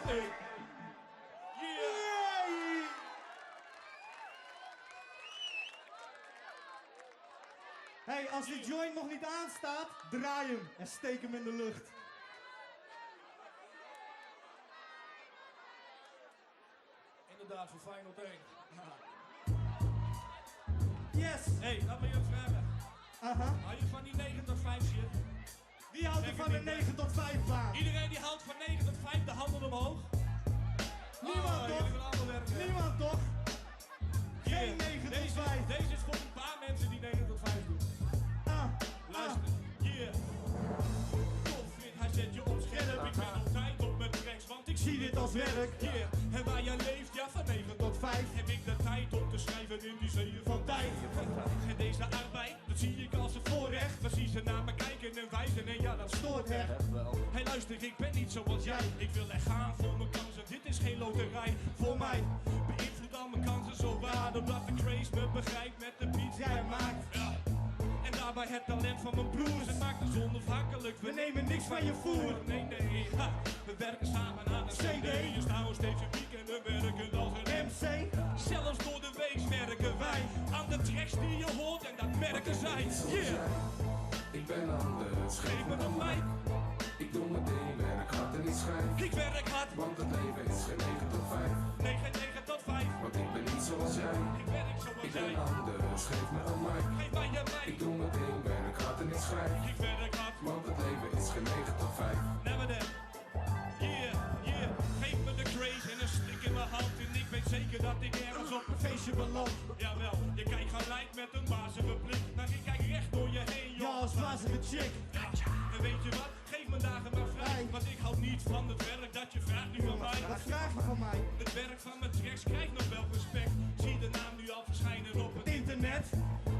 Hey, als die joint nog niet aanstaat, draai hem en steek hem in de lucht.
Inderdaad, voor Feyenoord 1.
Yes!
Hey, laat me je vragen.
Aha.
Hou je van die 9 tot 5 shit?
Wie houdt er van de 9 tot 5 baan?
Iedereen die houdt van 9 tot 5, de handen omhoog.
Niemand toch?
Jullie willen allemaal werken.
Niemand toch? Geen 9 tot 5.
Deze is voor een paar mensen die 9 tot 5 doen. Luister, hier. Godfried, hij zet je op scherp. Ik ben altijd op mijn tracks, want ik zie dit als werk. Hier, en waar jij leeft, ja van 9 tot 5. Heb ik de tijd om te schrijven in die zeeën van tijd. En deze arbeid, dat zie ik als een voorrecht. We zien ze naar me kijken en wijzen en ja, dat stoort echt. Hey luister, ik ben niet zoals jij. Ik wil echt gaan voor mijn kansen, dit is geen loterij. Voor mij beïnvloedt al mijn kansen zo waar. Doordat de craze me begrijpt met de beats jij maakt. Ja. En daarbij het talent van mijn broers. Het maakt ons onafhankelijk. We nemen niks van je voer. Nee, nee. Ha. We werken samen aan een CD. Je staan steeds een weekend en werken als een MC. Zelfs door de week werken wij aan de tracks die je hoort en dat merken zij. Yeah.
Ik ben anders.
Geef me een mic.
Ik doe mijn ding, werk hard en ik schrijf.
Ik werk hard.
Want het leven is geen 9 tot 5.
Nee, geen 9 tot 5.
Want ik ben niet zoals jij.
Ik werk zoals
Ik
jij.
ben anders. Geef me een mic.
Geef mij je mic.
Ik doe mijn ding, werk hard en ik schrijf.
Ik werk hard.
Want het leven is geen 9 tot 5.
Never that. Yeah, yeah. Geef me de craze en een stik in mijn hand. En ik weet zeker dat ik ergens op een feestje beland. Jawel, je kijkt gelijk met een wazige blik. Maar ik kijk recht door je heen, joh.
Ja, als wazige chick.
En weet je wat? Geef me dagen maar vrij. Want ik hou niet van het werk dat je vraagt nu van mij.
Wat vraag je van mij?
Het werk van mijn tracks krijgt nog wel respect. Zie de naam nu al verschijnen op het
Internet.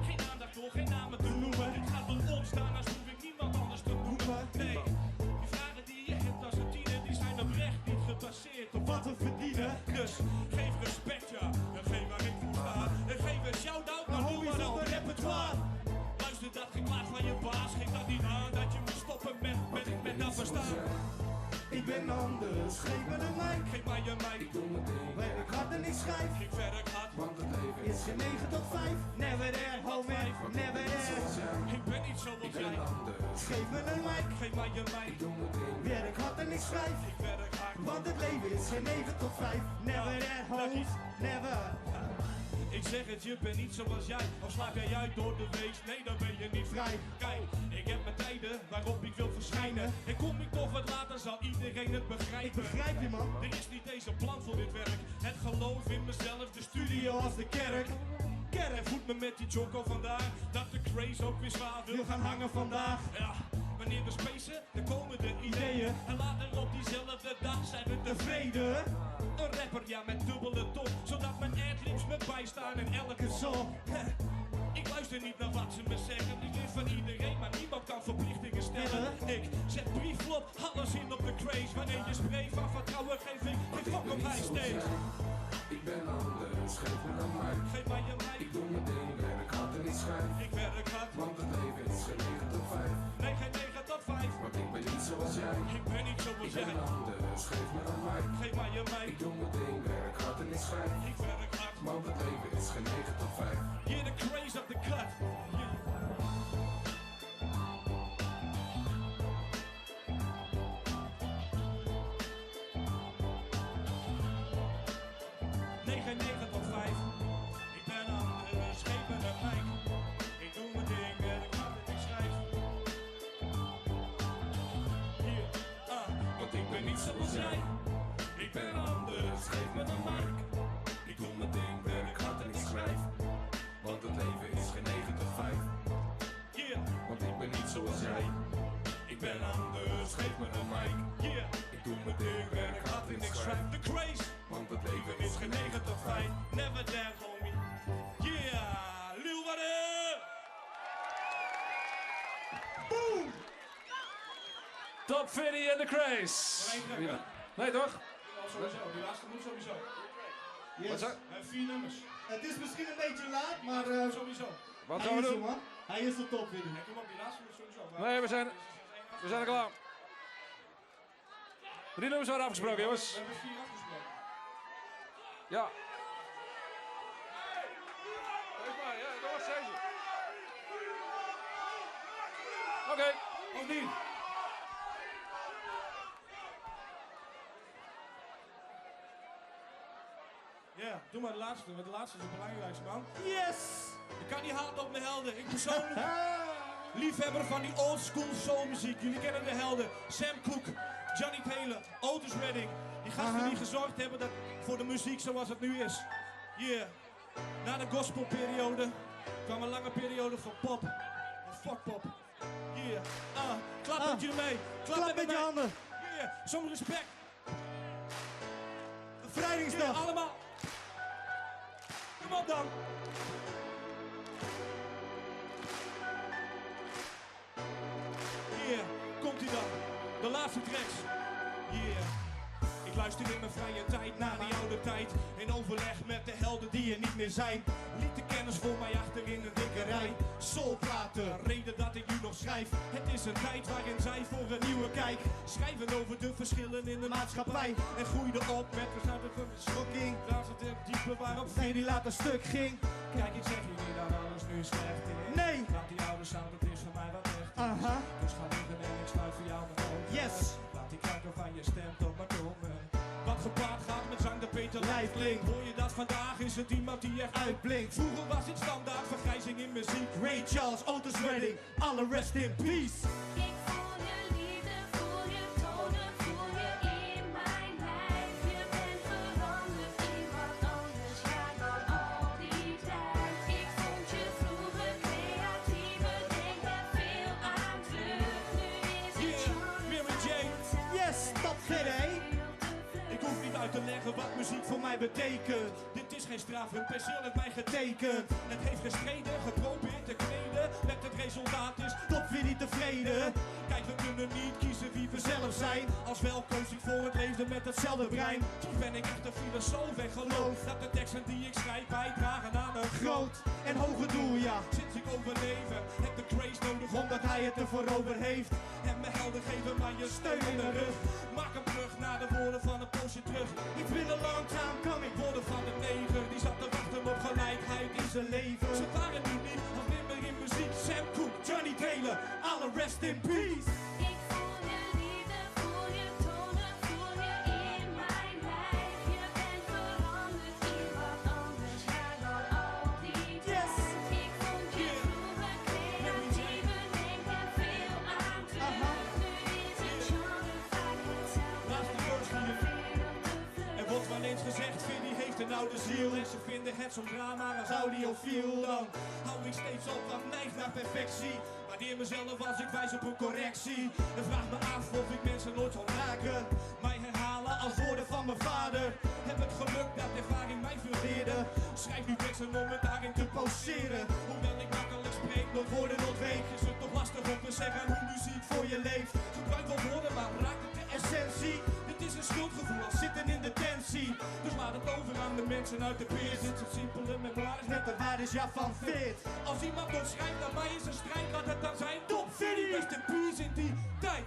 Geen aandacht hoor, geen namen te noemen. Dit gaat om ons staan, als hoef ik niemand anders te noemen. Nee, die vragen die je hebt als een tiener, die zijn oprecht niet gebaseerd op wat we verdienen. Dus geef respect ja, en geef waar ik voor sta. En geef een shout-out naar hoe maar op het repertoire. Luister dat geklaag van je baas, geef dat niet aan dat je moet stoppen met dat verstaan.
Ik ben anders, geef me de mic.
Geef mij je mic.
Ik doe mijn ding,
Werk hard en ik schrijf.
Ik werk hard.
want het leven
Is geen 9 tot 5. Never there, homie. Never there.
Ik ben niet zoals
Ik
jij.
ben anders.
Geef me een mic.
Geef mij je mic.
Ik doe mijn ding,
Werk hard en ik schrijf.
Ik werk hard.
Want het leven is geen 9 tot 5. Never there, homies. Never.
Ik zeg het, je bent niet zoals jij. Of slaap jij uit door de week? Nee, dan ben je niet vrij. Kijk, ik heb mijn tijden waarop ik wil verschijnen. En kom ik toch wat later, zal iedereen het
Ik
begrijpen.
begrijp je, man.
Er is niet eens een plan voor dit werk. Het geloof in mezelf, de studio als de kerk. Kerk voedt me met die jocko vandaag. Dat de craze ook weer zwaar wil gaan hangen vandaag. Ja, wanneer we spacen, dan komen de ideeën. En later op diezelfde dag zijn we tevreden. Een rapper, ja, met dubbele top. Zodat mijn adlibs me bijstaan in elke song. Ik luister niet naar wat ze me zeggen. Ik leer van iedereen, maar niemand kan verplichtingen stellen. Ik zet brieflop, alles in op de craze. Wanneer je spreekt van vertrouwen, geef ik geen fok op mijn stage.
ik ben anders. Geef me een mic.
Geef mij je mic.
Ik doe mijn ding, werk hard en ik schrijf.
Ik werk hard.
Want het leven is geen 9 tot 5.
Nee, geen 9 tot 5.
Want ik ben niet zoals jij.
Ik ben niet zoals
Ik
jij.
ben anders. Geef me een mic.
Geef mij je mic.
Ik doe mijn ding, werk hard en ik schrijf.
Ik werk hard.
Want het leven is geen 9 tot 5.
Hier de craze op de cut. Yeah. Negen tot 5. Ik ben anders, geef me een mic. Ik doe mijn ding, werk hard en ik schrijf. Hier, want ik ben niet zoals jij. Ik ben anders, geef me een mic. Ik doe mijn ding, werk hard en ik schrijf.
Want het leven is geen 9 tot 5.
Yeah,
Want ik ben niet zoals jij.
ik ben anders, geef me een mic. Yeah,
Ik doe mijn ding, werk hard en ik schrijf.
the craze.
Want het leven
Is geen 9 tot 5, never there, homie. Yeah, Leeuwarden!
Boom!
Top Vinnie en de Craze.
Nog één track, hè?
Nee toch?
Sowieso, die laatste moet sowieso.
Yes.
Wat zo?
4 nummers.
Het is misschien een beetje laat, maar
Sowieso.
Wat
hij
gaan we
is er,
doen?
man. Hij is er top, Willy.
En kom op, die laatste moet sowieso.
Nee, we zijn er klaar. 3 nummers waren afgesproken, jongens.
We hebben 4 afgesproken.
Ja. Wees maar, ja, dat was deze. Oké.
Of niet? Ja, doe maar de laatste, want de laatste is het belangrijkste, man.
Yes!
Ik kan niet haten op mijn helden. Ik persoonlijk liefhebber van die old school soulmuziek. Jullie kennen de helden. Sam Cooke, Johnny Taylor, Otis Redding. Die gasten die gezorgd hebben voor de muziek zoals het nu is. Yeah. Na de gospelperiode kwam een lange periode van pop. En fuck pop. Yeah. Klap met jullie mee.
Klap met je handen.
Yeah. Soms respect.
Bevrijdingsdag.
Yeah, allemaal. Kom op dan. Yeah, komt ie dan. De laatste tracks. Yeah. Ik luister in mijn vrije tijd naar die oude tijd. In overleg met de helden die er niet meer zijn. Liet de kennis voor mij achter in een dikke rij. Soulplaten, reden dat ik nu nog schrijf. Het is een tijd waarin zij voor een nieuwe kijk schrijven over de verschillen in de maatschappij. En groeiden op met de schokking. Daar zit het diepe waarop
Die later stuk ging.
Kijk, ik zeg je niet dat alles nu slecht is.
Nee.
Want die oude sound, het is voor mij wat echt is.
Aha.
Dus ga liggen en ik sluit voor jou mijn ogen.
Yes.
Laat die klanken van je stem tot me komen. Wat gepaard gaat met zang de Peter Lijflink. Hoor je dat vandaag, is het iemand die echt uitblinkt. Vroeger was het standaard, vergrijzing in muziek.
Ray Charles, Otis Redding, alle rest in peace.
Ik voel je liefde, voel je tonen, voel je in mijn lijf. Je bent veranderd in wat anders, ja dan al die tijd. Ik vond je vroeger creatiever, denk er veel aan terug. Nu is het genre
Mary Jane.
Yes, stap verder, hé.
Ik hoef niet uit te leggen wat muziek voor mij betekent. Dit is geen straf, hun penseel heeft mij getekend. Het heeft gestreden, geprobeerd te kneden. Met het resultaat is
Top weer niet tevreden.
Kijk, we kunnen niet kiezen wie we zelf zijn. Als wel koos ik voor het leven met hetzelfde brein. Toch ben ik echt een filosoof en geloof dat de teksten die ik schrijf bijdragen aan een
Groot en hoger doel, ja.
Sinds ik overleven, heb de craze nodig
Omdat hij het ervoor over heeft.
En mijn helden geven mij je steun in de rug. Maak hem terug naar de woorden van een poosje terug.
It's been a long time coming.
Woorden van de neger, die zat te wachten op gelijkheid in zijn leven. Ze waren nu niet, als nimmer in muziek. Sam Cooke, Johnny Taylor, alle rest in peace.
Ik voel je liefde, voel je tonen, voel je in mijn lijf. Je bent veranderd in wat anders, ja dan al die tijd. Ik vond je vroeger creatiever, denk er veel aan terug. Nu is het genre vaak hetzelfde.
Laatste verse hier. Er wordt wel eens gezegd, Vinnie heeft een oude ziel. En ze vinden het soms raar, maar als audiofiel dan hou ik steeds op wat neigt naar perfectie. Waardeer mezelf als ik wijs op een correctie. En vraag me af of ik mensen nooit zal raken. Mij herhalen als woorden van mijn vader. Heb het geluk dat ervaring mij veel leerde. Schrijf nu teksten om het daarin te poseren. Hoewel ik makkelijk spreek, nooit woorden ontweek. Is het toch lastig om te zeggen hoe muziek voor je leeft. Gebruik wel woorden, maar raakt het de essentie. Dit is een schuldgevoel als zitten in detentie. Dus laat het over aan de mensen uit de peers. Het is het simpele met waar is
Met de waardes, ja, van fit.
als iemand nog schrijft aan mij is een strijd, laat het dan zijn. Top Vinnie, beste peace in die tijd.